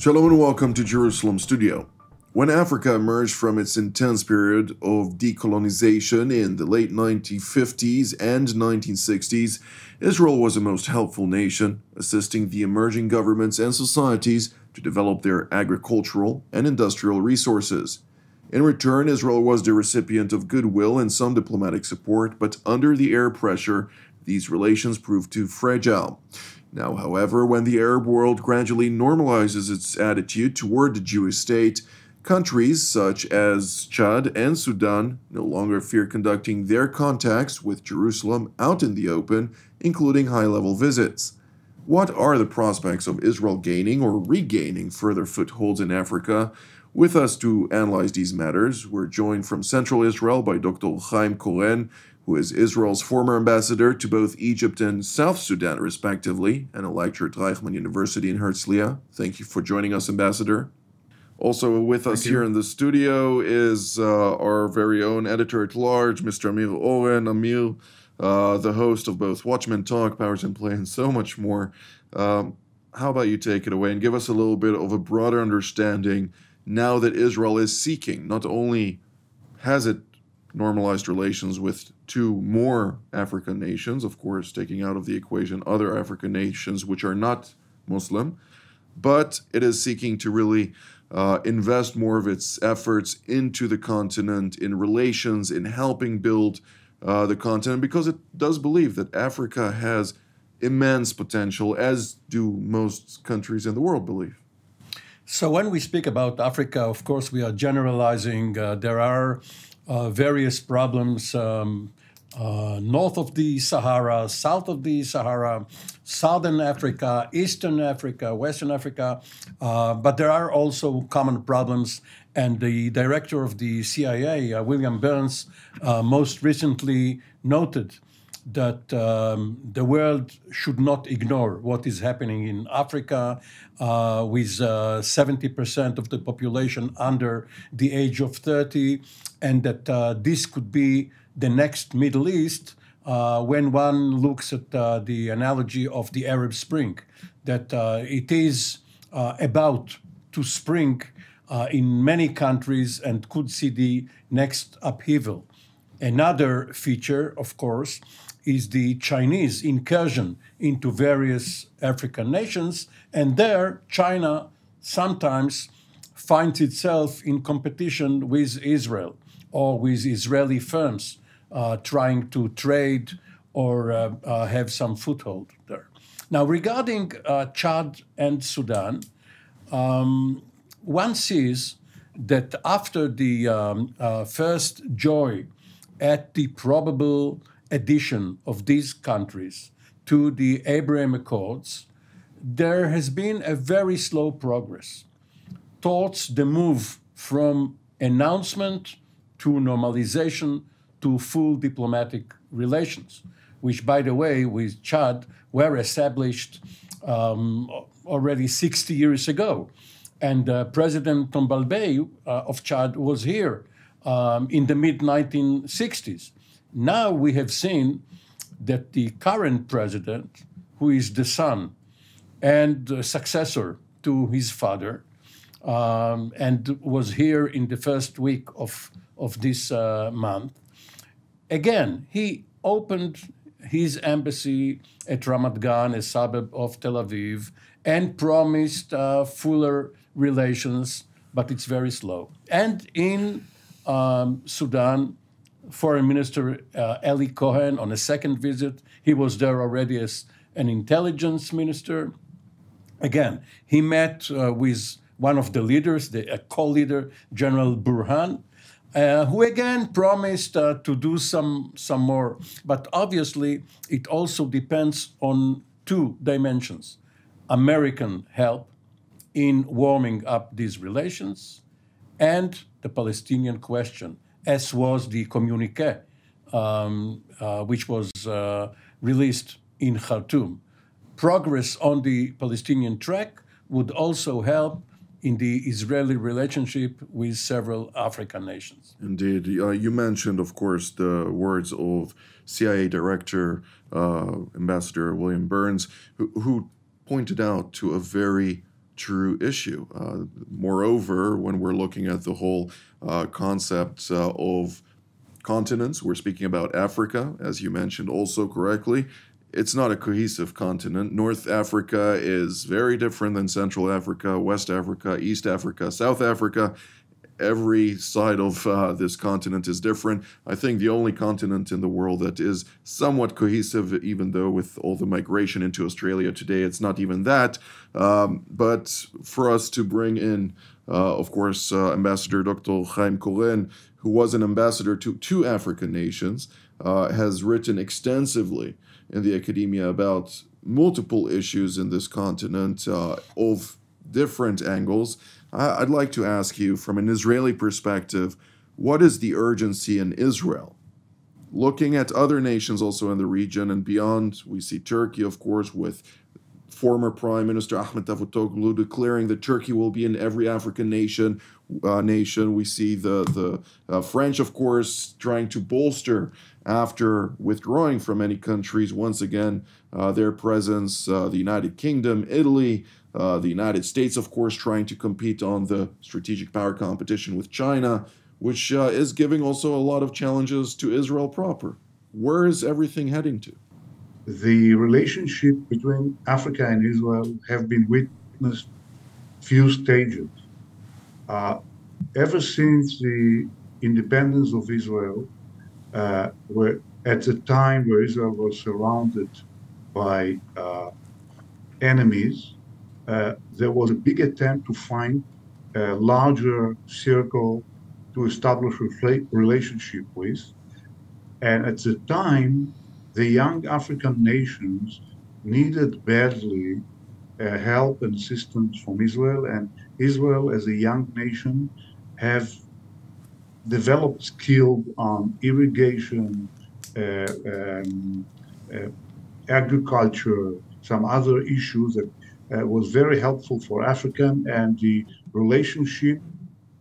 Shalom and welcome to Jerusalem Studio. When Africa emerged from its intense period of decolonization in the late 1950s and 1960s, Israel was a most helpful nation, assisting the emerging governments and societies to develop their agricultural and industrial resources. In return, Israel was the recipient of goodwill and some diplomatic support, but under the air pressure, these relations proved too fragile. Now, however, when the Arab world gradually normalizes its attitude toward the Jewish state, countries such as Chad and Sudan no longer fear conducting their contacts with Jerusalem out in the open, including high-level visits. What are the prospects of Israel gaining or regaining further footholds in Africa? With us to analyze these matters, we're joined from Central Israel by Dr. Haim Koren, who is Israel's former ambassador to both Egypt and South Sudan, respectively, and a lecturer at Reichman University in Herzliya. Thank you for joining us, Ambassador. Also with us here in the studio is our very own editor-at-large, Mr. Amir Oren, Amil, the host of both Watchmen Talk, Powers and Play, and so much more. How about you take it away and give us a little bit of a broader understanding now that Israel is seeking, not only has it normalized relations with two more African nations, of course, taking out of the equation other African nations which are not Muslim, but it is seeking to really invest more of its efforts into the continent, in relations, in helping build the continent, because it does believe that Africa has immense potential, as do most countries in the world believe. So when we speak about Africa, of course, we are generalizing. There are various problems north of the Sahara, south of the Sahara, Southern Africa, Eastern Africa, Western Africa, but there are also common problems. And the director of the CIA, William Burns, most recently noted that the world should not ignore what is happening in Africa, with 70% of the population under the age of 30, and that this could be the next Middle East when one looks at the analogy of the Arab Spring, that it is about to spring in many countries and could see the next upheaval. Another feature, of course, is the Chinese incursion into various African nations, and there China sometimes finds itself in competition with Israel or with Israeli firms trying to trade or have some foothold there. Now, regarding Chad and Sudan, one sees that after the first joy at the probable addition of these countries to the Abraham Accords, there has been a very slow progress towards the move from announcement to normalization to full diplomatic relations, which, by the way, with Chad were established already 60 years ago. And President Tombalbaye of Chad was here in the mid-1960s. Now we have seen that the current president, who is the son and successor to his father, and was here in the first week of this month, again, he opened his embassy at Ramat Gan, a suburb of Tel Aviv, and promised fuller relations, but it's very slow. And in Sudan, Foreign Minister Eli Cohen, on a second visit, he was there already as an intelligence minister. Again, he met with one of the leaders, a co-leader, General Burhan, who again promised to do some more. But obviously, it also depends on two dimensions: American help in warming up these relations, and the Palestinian question, as was the communique, which was released in Khartoum. Progress on the Palestinian track would also help in the Israeli relationship with several African nations. Indeed. You mentioned, of course, the words of CIA Director, Ambassador William Burns, who pointed out to a very true issue. Moreover, when we're looking at the whole concept of continents, we're speaking about Africa, as you mentioned also correctly. It's not a cohesive continent. North Africa is very different than Central Africa, West Africa, East Africa, South Africa. Every side of this continent is different. I think the only continent in the world that is somewhat cohesive, even though with all the migration into Australia today, it's not even that. But for us to bring in, of course, Ambassador Dr. Haim Koren, who was an ambassador to two African nations, has written extensively in the academia about multiple issues in this continent of different angles. I'd like to ask you, from an Israeli perspective, what is the urgency in Israel? Looking at other nations also in the region and beyond, we see Turkey, of course, with former Prime Minister Ahmed Davutoglu declaring that Turkey will be in every African nation. We see the French, of course, trying to bolster after withdrawing from many countries, once again, their presence, the United Kingdom, Italy, the United States, of course, trying to compete on the strategic power competition with China, which is giving also a lot of challenges to Israel proper. Where is everything heading to? The relationship between Africa and Israel have been witnessed few stages. Ever since the independence of Israel, where at the time where Israel was surrounded by enemies, there was a big attempt to find a larger circle to establish a relationship with. And at the time, the young African nations needed badly help and assistance from Israel. And Israel, as a young nation, have developed skill on irrigation, agriculture, some other issues that was very helpful for African, and the relationship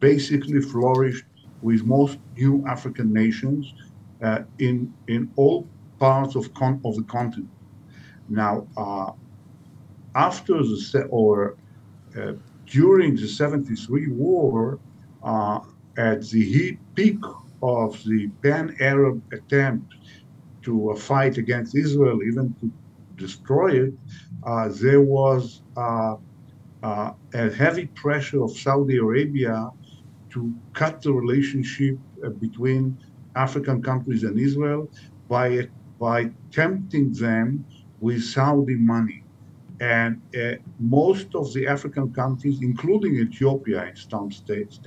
basically flourished with most new African nations in all parts of the continent. Now, after during the 73 war, at the peak of the pan-Arab attempt to fight against Israel, even to destroy it, there was a heavy pressure of Saudi Arabia to cut the relationship between African countries and Israel by tempting them with Saudi money. And most of the African countries, including Ethiopia in some stage,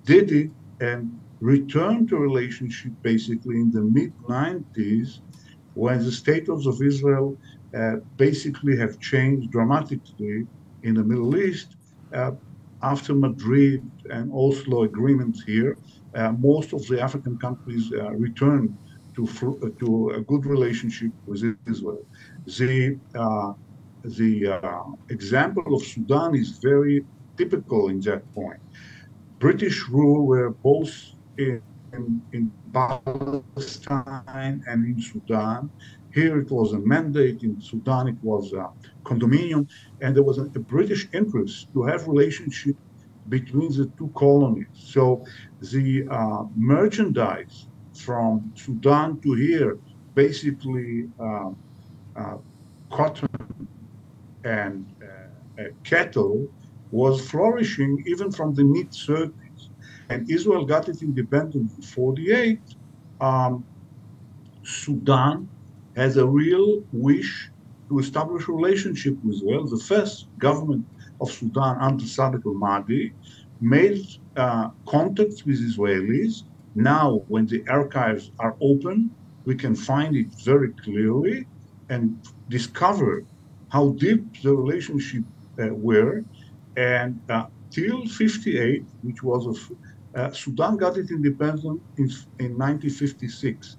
did it and returned to relationship basically in the mid-90s, when the status of Israel basically have changed dramatically in the Middle East. After Madrid and Oslo agreements here, most of the African countries returned to a good relationship with Israel. The example of Sudan is very typical in that point. British rule were both in Palestine and in Sudan. Here it was a mandate, in Sudan it was a condominium, and there was a British interest to have relationship between the two colonies. So the merchandise from Sudan to here, basically cotton and cattle, was flourishing even from the mid-30s. And Israel got its independence in 48. Sudan has a real wish to establish a relationship with Israel. The first government of Sudan under Sadiq al-Mahdi made contacts with Israelis. Now, when the archives are open, we can find it very clearly and discover how deep the relationship were. And till 58, which was Sudan got its independence in 1956.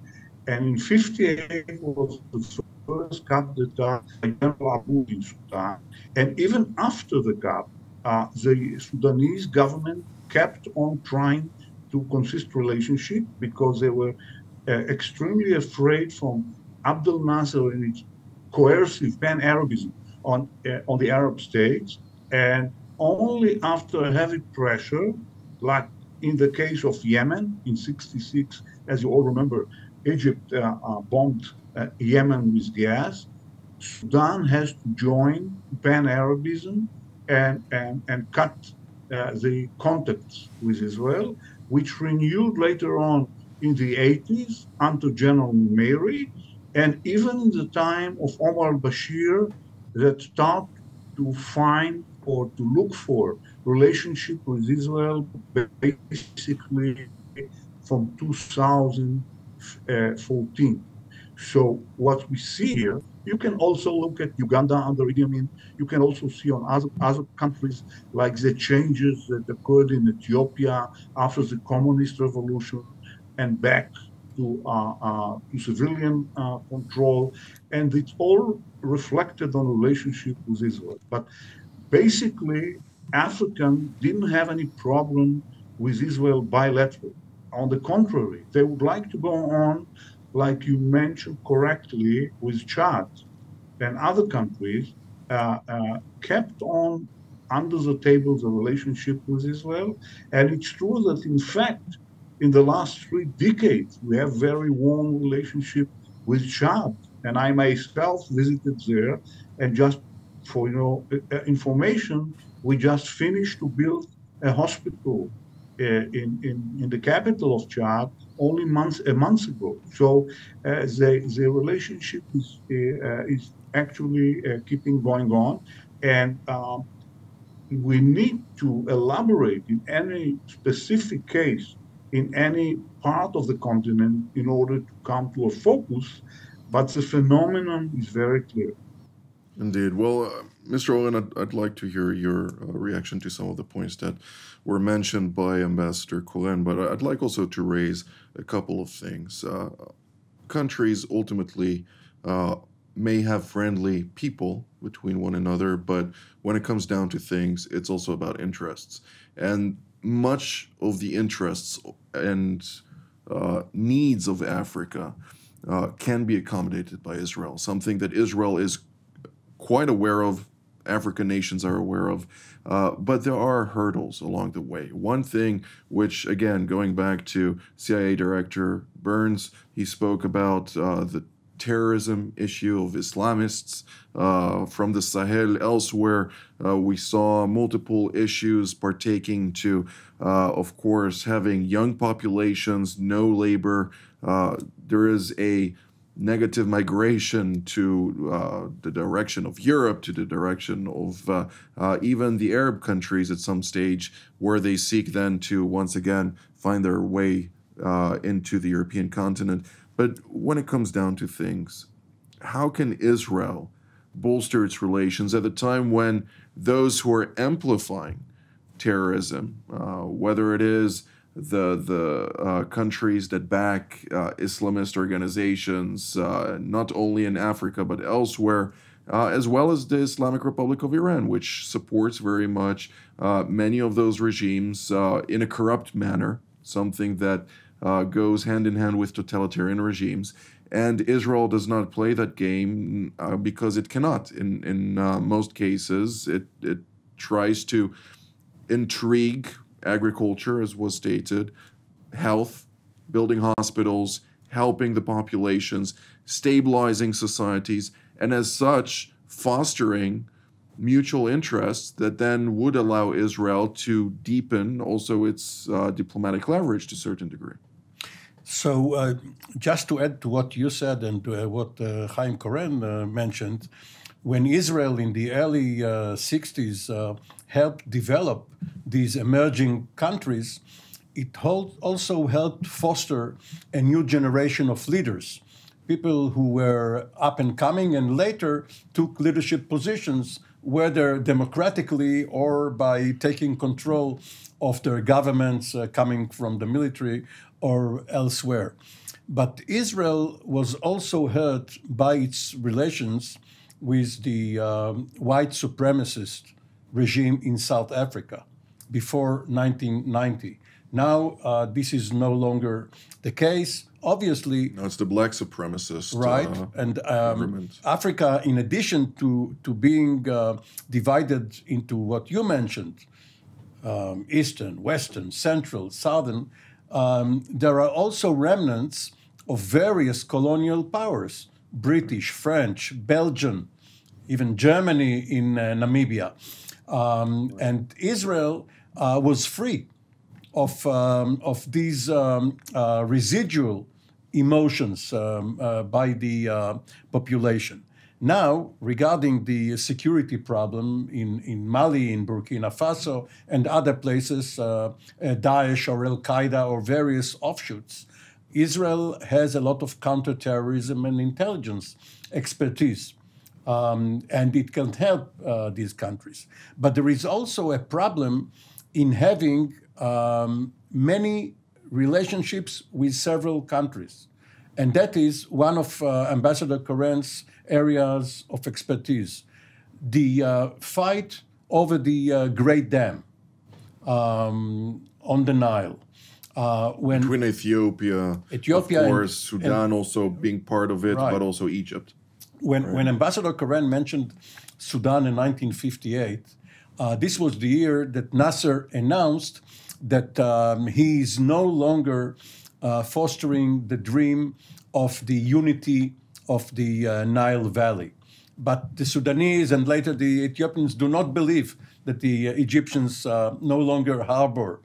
And in 58 was the first coup d'etat by General Abu in Sudan. And even after the coup, the Sudanese government kept on trying to consist relationship because they were extremely afraid from Abdel Nasser and its coercive pan-Arabism on the Arab states. And only after heavy pressure, like in the case of Yemen in 66, as you all remember, Egypt bombed Yemen with gas. Sudan has to join Pan-Arabism and cut the contacts with Israel, which renewed later on in the 80s under General Mary, and even in the time of Omar al-Bashir, that start to find or to look for relationship with Israel basically from 2014. So what we see here, you can also look at Uganda under Idi Amin. You can also see on other countries like the changes that occurred in Ethiopia after the communist revolution and back to civilian control, and it's all reflected on relationship with Israel. But basically, African didn't have any problem with Israel bilateral. On the contrary, they would like to go on, like you mentioned correctly, with Chad and other countries, kept on under the table the relationship with Israel. And it's true that, in fact, in the last 3 decades, we have very warm relationship with Chad. And I myself visited there, and just for information, we just finished to build a hospital in the capital of Chad only a month ago. So the relationship is actually keeping going on, and we need to elaborate in any specific case in any part of the continent in order to come to a focus, but the phenomenon is very clear. Indeed. Well, Mr. Owen, I'd like to hear your reaction to some of the points that were mentioned by Ambassador Koren, but I'd like also to raise a couple of things. Countries ultimately may have friendly people between one another, but when it comes down to things, it's also about interests. And much of the interests and needs of Africa can be accommodated by Israel, something that Israel is quite aware of, African nations are aware of, but there are hurdles along the way. One thing which, again, going back to CIA Director Burns, he spoke about the terrorism issue of Islamists from the Sahel. Elsewhere, we saw multiple issues partaking to, of course, having young populations, no labor. There is a negative migration to the direction of Europe, to the direction of even the Arab countries at some stage, where they seek then to once again find their way into the European continent. But when it comes down to things, how can Israel bolster its relations at the time when those who are amplifying terrorism, whether it is the countries that back Islamist organizations, not only in Africa but elsewhere, as well as the Islamic Republic of Iran, which supports very much many of those regimes in a corrupt manner, something that goes hand in hand with totalitarian regimes. And Israel does not play that game because it cannot. In most cases, it tries to intrigue agriculture, as was stated, health, building hospitals, helping the populations, stabilizing societies, and as such, fostering mutual interests that then would allow Israel to deepen also its diplomatic leverage to a certain degree. So just to add to what you said and what Haim Koren mentioned, when Israel in the early 60s helped develop these emerging countries, it also helped foster a new generation of leaders, people who were up and coming and later took leadership positions, whether democratically or by taking control of their governments coming from the military or elsewhere. But Israel was also hurt by its relations with the white supremacist regime in South Africa before 1990. Now, this is no longer the case. Obviously, No, it's the black supremacist right, and government. Africa, in addition to being divided into what you mentioned, Eastern, Western, Central, Southern, there are also remnants of various colonial powers, British, French, Belgian, even Germany in Namibia. And Israel was free of these residual emotions by the population. Now, regarding the security problem in Mali, in Burkina Faso, and other places, Daesh or Al-Qaeda or various offshoots, Israel has a lot of counterterrorism and intelligence expertise. And it can help these countries. But there is also a problem in having many relationships with several countries. And that is one of Ambassador Koren's areas of expertise. The fight over the Great Dam on the Nile. Between Ethiopia, of course, Sudan also being part of it, right, but also Egypt. When Ambassador Koren mentioned Sudan in 1958, this was the year that Nasser announced that he is no longer fostering the dream of the unity of the Nile Valley. But the Sudanese and later the Ethiopians do not believe that the Egyptians no longer harbor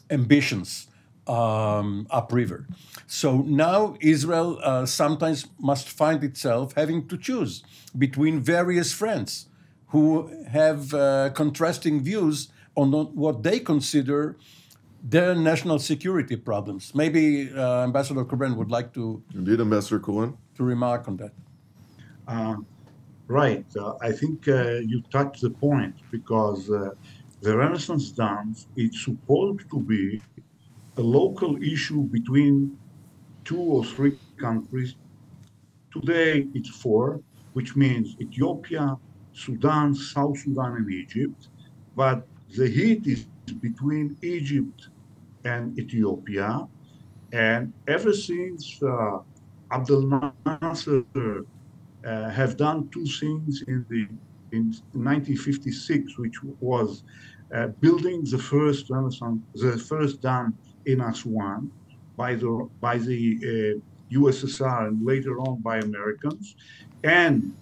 ambitions upriver. So now Israel sometimes must find itself having to choose between various friends who have contrasting views on what they consider their national security problems. Maybe Ambassador Koren would like to... Indeed, Ambassador Koren. ...to remark on that. Right. I think you touched the point because the Renaissance dance, it's supposed to be a local issue between 2 or 3 countries. Today, it's 4, which means Ethiopia, Sudan, South Sudan, and Egypt. But the heat is between Egypt and Ethiopia. And ever since Abdel Nasser have done 2 things in 1956, which was building the first Renaissance, the first dam in Aswan by the USSR and later on by Americans, and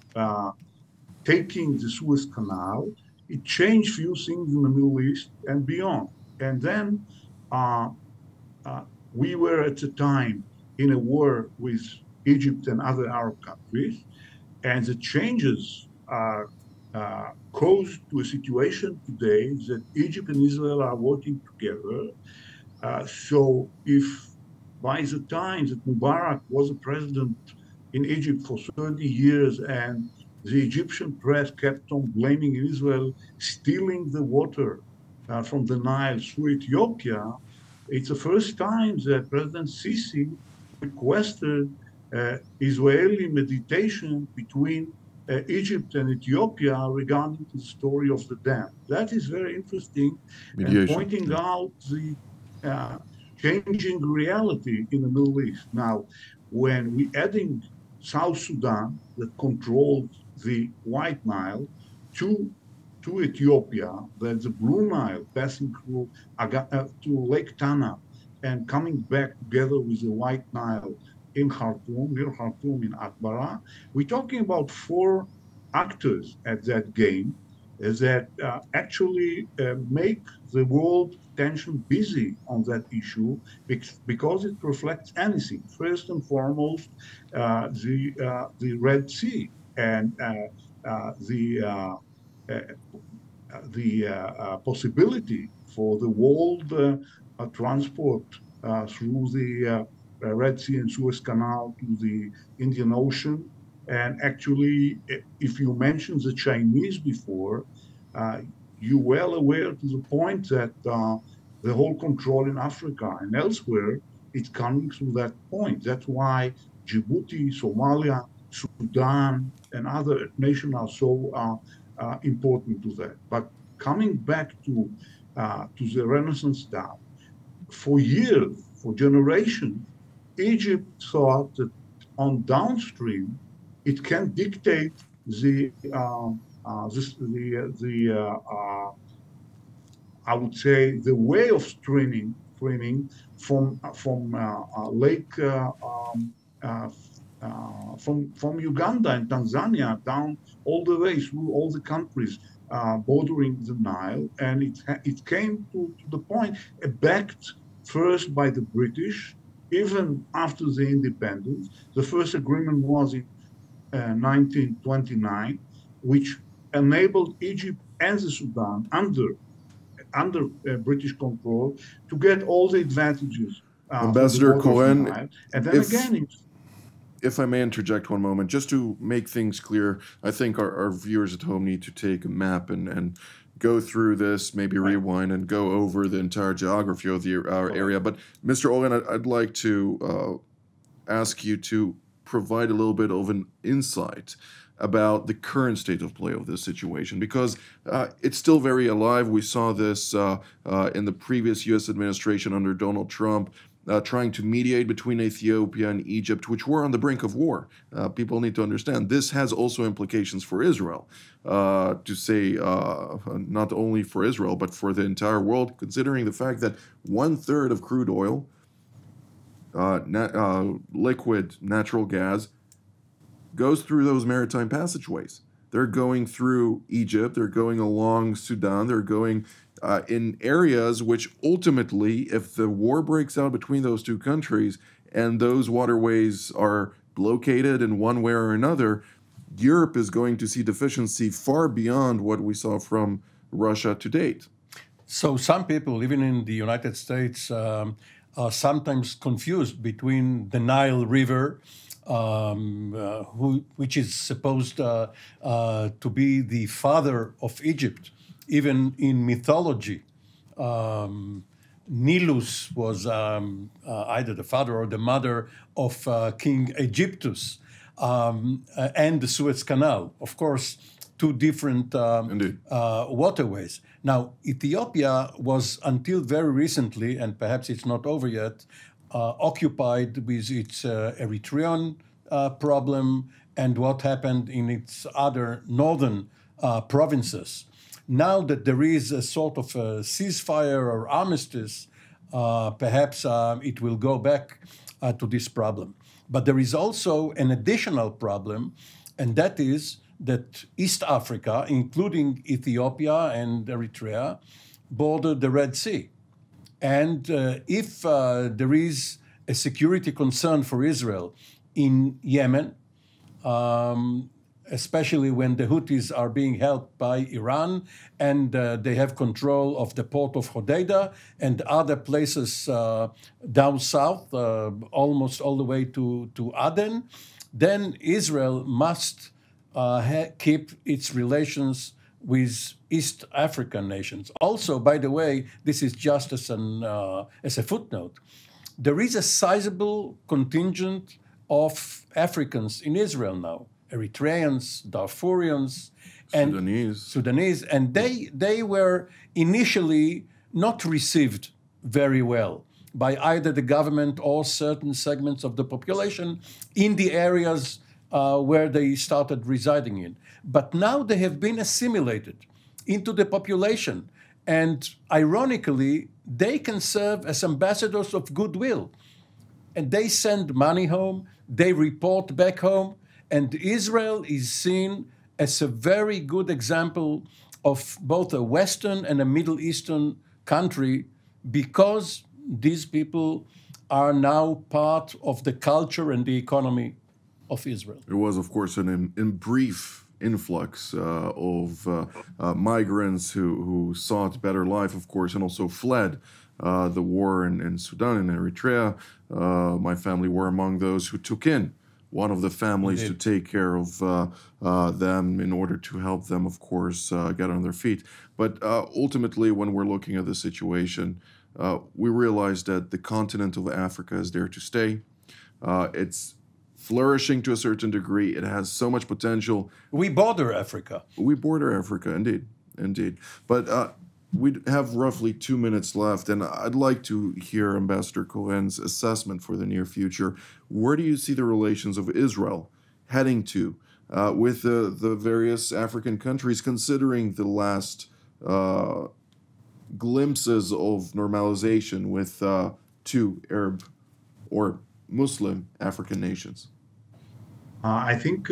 taking the Suez Canal. It changed few things in the Middle East and beyond. And then we were at the time in a war with Egypt and other Arab countries, and the changes caused to a situation today that Egypt and Israel are working together. So if by the time that Mubarak was a president in Egypt for 30 years and the Egyptian press kept on blaming Israel stealing the water from the Nile through Ethiopia, it's the first time that President Sisi requested Israeli mediation between Egypt and Ethiopia regarding the story of the dam. That is very interesting, and pointing out the changing reality in the Middle East. Now, when we adding South Sudan that controls the White Nile to Ethiopia, there's the Blue Nile passing through to Lake Tana and coming back together with the White Nile in Khartoum, near Khartoum in Atbara, we're talking about 4 actors at that game that actually make the world attention busy on that issue because it reflects anything. First and foremost, the Red Sea and the possibility for the world transport through the Red Sea and Suez Canal to the Indian Ocean. And actually, if you mentioned the Chinese before, you're well aware to the point that the whole control in Africa and elsewhere, it's coming through that point. That's why Djibouti, Somalia, Sudan, and other nations are so important to that. But coming back to the Renaissance Dam, for years, for generations, Egypt thought that on downstream, it can dictate I would say the way of streaming from Lake uh, from Uganda and Tanzania down all the way through all the countries bordering the Nile, and it came to the point backed first by the British, even after the independence. The first agreement was in 1929, which enabled Egypt and the Sudan under British control to get all the advantages from the Ambassador border of the Cohen, Nile. And then if again, if I may interject one moment, just to make things clear, I think our viewers at home need to take a map and go through this, maybe rewind and go over the entire geography of our area. But Mr. Owen, I'd like to ask you to provide a little bit of an insight about the current state of play of this situation, because it's still very alive. We saw this in the previous U.S. administration under Donald Trump, trying to mediate between Ethiopia and Egypt, which were on the brink of war. People need to understand this has also implications for Israel, to say not only for Israel, but for the entire world, considering the fact that 1/3 of crude oil, liquid natural gas, goes through those maritime passageways. They're going through Egypt, they're going along Sudan, they're going in areas which ultimately, if the war breaks out between those two countries and those waterways are blockaded in one way or another, Europe is going to see deficiency far beyond what we saw from Russia to date. So some people, even in the United States, are sometimes confused between the Nile River, which is supposed to be the father of Egypt. Even in mythology, Nilus was either the father or the mother of King Egyptus, and the Suez Canal. Of course, two different waterways. Now, Ethiopia was until very recently, and perhaps it's not over yet, occupied with its Eritrean problem and what happened in its other northern provinces. Now that there is a sort of a ceasefire or armistice, perhaps it will go back to this problem. But there is also an additional problem, and that is that East Africa, including Ethiopia and Eritrea, border the Red Sea. And if there is a security concern for Israel in Yemen, especially when the Houthis are being helped by Iran and they have control of the port of Hodeidah and other places down south, almost all the way to Aden, then Israel must keep its relations with East African nations. Also, by the way, this is just as a footnote, there is a sizable contingent of Africans in Israel now. Eritreans, Darfurians, and Sudanese, and they were initially not received very well by either the government or certain segments of the population in the areas where they started residing in. But now they have been assimilated into the population, and ironically, they can serve as ambassadors of goodwill. And they send money home, they report back home, and Israel is seen as a very good example of both a Western and a Middle Eastern country because these people are now part of the culture and the economy of Israel. There was, of course, an brief influx of migrants who sought better life, of course, and also fled the war in Sudan and Eritrea. My family were among those who took in one of the families to take care of them in order to help them, of course, get on their feet. But ultimately, when we're looking at the situation, we realize that the continent of Africa is there to stay. It's flourishing to a certain degree. It has so much potential. We border Africa. We border Africa, indeed. But We have roughly 2 minutes left, and I'd like to hear Ambassador Cohen's assessment for the near future. Where do you see the relations of Israel heading to with the various African countries, considering the last glimpses of normalization with two Arab or Muslim African nations? I think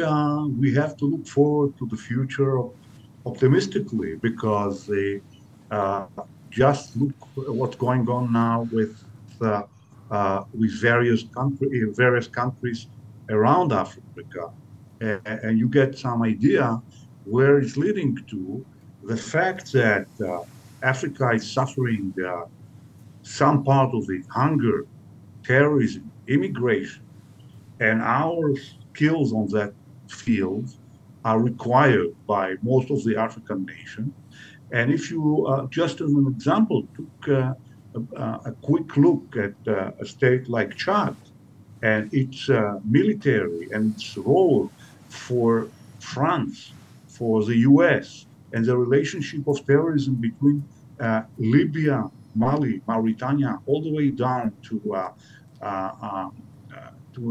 we have to look forward to the future optimistically because uh, just look what's going on now with various countries around Africa, and you get some idea where it's leading to. The fact that Africa is suffering some part of it, hunger, terrorism, immigration, and our skills on that field are required by most of the African nations. And if you, just as an example, took a quick look at a state like Chad and its military and its role for France, for the US, and the relationship of terrorism between Libya, Mali, Mauritania, all the way down to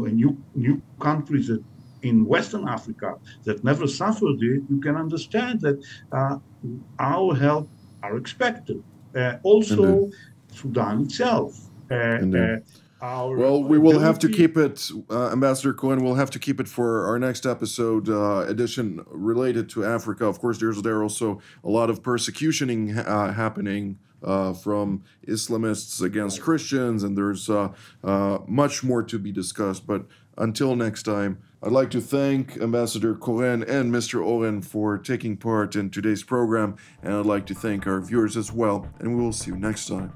a new countries that in Western Africa that never suffered it, you can understand that our help are expected. Also, Indeed. Sudan itself. Indeed. Our Well, we will have to ability. keep it, Ambassador Cohen, we'll have to keep it for our next episode edition related to Africa. Of course, there also a lot of persecutioning happening from Islamists against Christians, and there's much more to be discussed. But until next time, I'd like to thank Ambassador Koren and Mr. Owen for taking part in today's program, and I'd like to thank our viewers as well, and we will see you next time.